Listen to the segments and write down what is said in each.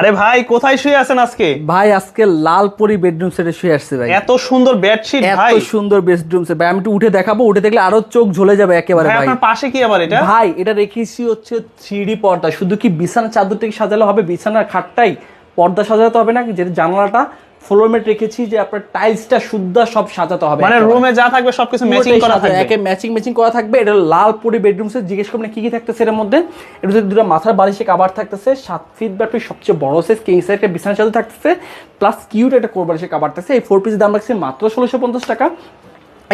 আরে ভাই কোথায় শুয়ে আছেন আজকে? ভাই আজকে লালপরি বেডরুম সেটে শুয়ে আসছে ভাই। এত সুন্দর বেডশিট ভাই, এত সুন্দর বেডরুম সেট ভাই, আমি একটু উঠে দেখাবো, উঠে দেখলে আরো চোখ ঝলে যাবে একেবারে ভাই ভাই। আপনার পাশে কি আবার এটা? ভাই এটা রেখেছি হচ্ছে 3D পর্দা। শুধু কি বিছানার চাদরটাকে সাজালে হবে? বিছানার খাটটাই পর্দা সাজাতে হবে না, যেটা জানালাটা ফ্লোর ম্যাট রেখেছি, যে আপনার টাইলসটা শুদ্ধ সব সাজাতে হবে, মানে রুমে যা থাকবে সবকিছু ম্যাচিং করা থাকবে, একে ম্যাচিং করা থাকবে। এটা লালপুরি বেডরুম সেট। জিজ্ঞেস করবেন কি কি থাকতেছে এর মধ্যে। এটা দুটো মাথার বালিশে কভার থাকতেছে, 7 ফিট ব্যাপী সবচেয়ে বড় সাইজ কিং সাইজ একটা বিছানা চাদর থাকতেছে, প্লাস কিউট একটা কোর বালিশে কভার থাকছে। এই 4 পিসের দাম রাখছে মাত্র 1650 টাকা।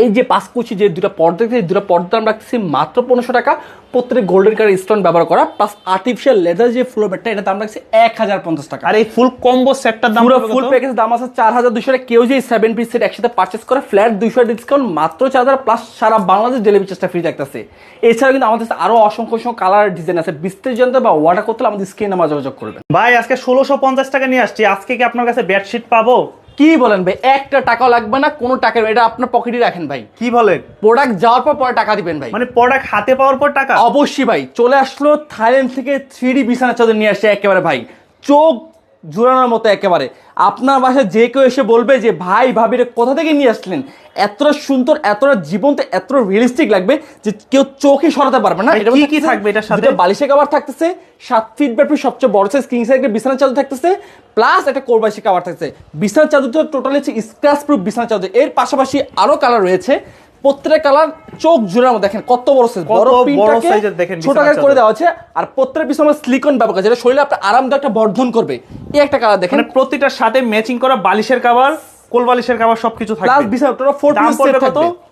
এই যে পাঁচকুচি যে দুটো পর্দা, এই দুটো পর্দার দাম রাখছি মাত্র 1500 টাকা। প্রত্যেক গোল্ডেন কালার স্টোন ব্যবহার করা, প্লাস আর্টিফিশিয়াল লেদার যে ফ্লোর ম্যাটটা, এটা দাম রাখছি 1050 টাকা। আর এই ফুল কম্বো সেটটার দাম পুরো ফুল প্যাকেজের দাম আছে 4200 টাকা। কেউ যে 7 পিস সেট একসাথে পারচেজ করে ফ্ল্যাট 200 ডিসকাউন্ট মাত্র 4000, প্লাস সারা বাংলাদেশ ডেলিভারি চার্জটা ফ্রি থাকতেছে। এছাড়াও কিন্তু আমাদের কাছে আরো অসংখ্য কালার ডিজাইন আছে। বিস্তারিত জানতে বা অর্ডার করতে হলে আমাদের স্ক্রিনে নাম্বার যোগাযোগ করবেন। ভাই আজকে 1650 টাকা নিয়ে আসছি, আজকে কি আপনার কাছে বেডশিট পাবো? কি বলেন ভাই, একটা টাকাও লাগবে না, কোনো টাকা, এটা আপনার পকেটে রাখেন ভাই। কি বলেন? প্রোডাক্ট যাওয়ার পর পরে টাকা দিবেন ভাই। মানে প্রোডাক্ট হাতে পাওয়ার পর টাকা? অবশ্যই ভাই। চলে আসলো থাইল্যান্ড থেকে 3D বিছানা চাদর নিয়ে আসছে, একেবারে ভাই চোখ জোড়ানোর মতো একেবারে। আপনার বাসায় যে কেউ এসে বলবে যে ভাই ভাবিরে কোথা থেকে নিয়ে আসলেন, এতটা সুন্দর, এতটা জীবন্ত, এতটা রিয়েলিস্টিক লাগবে যে কেউ চোখে সরাতে পারবে না। এটা কি থাকবে এটার সাথে? বালিশে কভার থাকতেছে, 7 ফিট ব্যাপী সবচেয়ে বড় সাইজ কিং সাইজ বিছানা চাদর থাকতেছে, প্লাস একটা কোরবালিশে কভার থাকছে। বিছানা চাদরটা টোটালি হচ্ছে স্ক্র্যাচ প্রুফ বিছানা চাদর। এর পাশাপাশি আরো কালার রয়েছে, প্রত্যেকটা কালার চোখ জোড়ানো। দেখেন কত বড় সাইজ, বড় সাইজের দেখেন, ছোট আকার করে দেওয়া আছে। আর প্রত্যেকটা পিছনে সিলিকন ব্যবহার, যেটা শরীরে আপনার আরামদায়ক একটা বর্ধন করবে। এই একটা কালার দেখেন, মানে প্রতিটার সাথে ম্যাচিং করা বালিশের কভার, কোল বালিশের কভার সবকিছু থাকবে। প্লাস বিছানা টোটাল 4 দাম পিস পড়বে সেট কত? থাকবে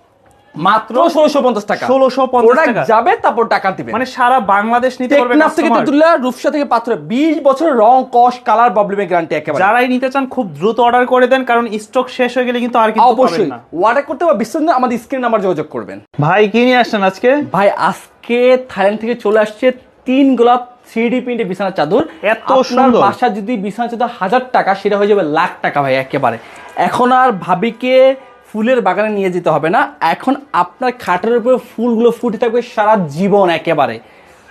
মাত্র 1650 টাকা। 1650 টাকা যাবে, তারপর টাকা দিবেন। মানে সারা বাংলাদেশ নিতে পারবে টেকনাফ থেকে তেতুলিয়া, রূপসা থেকে পাথরে 20 বছর রং কস কালার প্রবলেমের গ্যারান্টি একেবারে। যারাই নিতে চান খুব দ্রুত অর্ডার করে দেন, কারণ স্টক শেষ হয়ে গেলে কিন্তু আর কিছু পাবেন অবশ্যই না। অর্ডার করতে বা বিস্তারিত আমাদের স্ক্রিন নাম্বার যোগাযোগ করবেন। ভাই কি নিয়ে আসছেন আজকে? ভাই আজকে থাইল্যান্ড থেকে চলে আসছে 3 গোলাপ 3D প্রিন্টের বিছানা চাদর। এত সুন্দর। বাসা যদি বিছানা চাদর 1000 টাকা, সেটা হয়ে যাবে লাখ টাকা ভাই একেবারে। এখন আর ভাবিকে ফুলের বাগানে নিয়ে যেতে হবে না, এখন আপনার খাটের উপরে ফুলগুলো ফুটে থাকবে সারা জীবন একেবারে।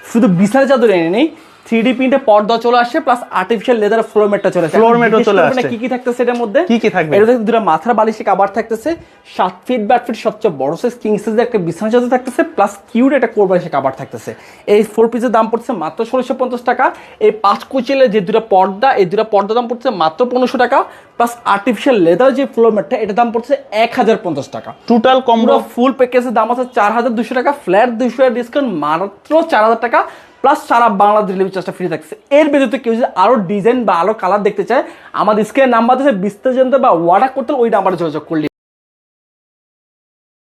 শুধু বিছানা চাদর এনে নেই, 3D প্রিন্টে পর্দা চলে আসে, প্লাস আর্টিফিশিয়াল লেদার ফ্লোর ম্যাটটা চলে আসে। ফ্লোর ম্যাটও চলে আসে। কি কি থাকতেছে এর মধ্যে? কি কি থাকবে? এটা দুটো মাথার বালিশে কভার থাকতেছে, 7 ফিট 8 ফিট সবচেয়ে বড় সাইজ কিং সাইজের একটা বিছানা চাদর থাকতেছে, প্লাস কিউট একটা কোর বালিশে কভার থাকতেছে। এই 4 পিসের দাম পড়ছে মাত্র 1650 টাকা। এই 5 কুচিলের যে দুটো পর্দা, এই দুটো পর্দার দাম পড়ছে মাত্র 1500 টাকা, প্লাস আর্টিফিশিয়াল লেদার যে ফ্লোর ম্যাটটা, এটার দাম পড়ছে 1050 টাকা। টোটাল কম্বো ফুল প্যাকেজের দাম আছে 4200 টাকা, ফ্ল্যাট 200 ডিসকাউন্ট মাত্র 4000 টাকা, প্লাস সারা বাংলাদেশ ডেলিভারি চার্জটা ফ্রি থাকছে। এর ব্যতীত কেউ যদি আরো ডিজাইন বা আরো কালার দেখতে চায়, আমাদের স্ক্রিনে নাম্বার আছে, বিস্তারিত জানতে বা অর্ডার করতে ওই নাম্বারে যোগাযোগ করলে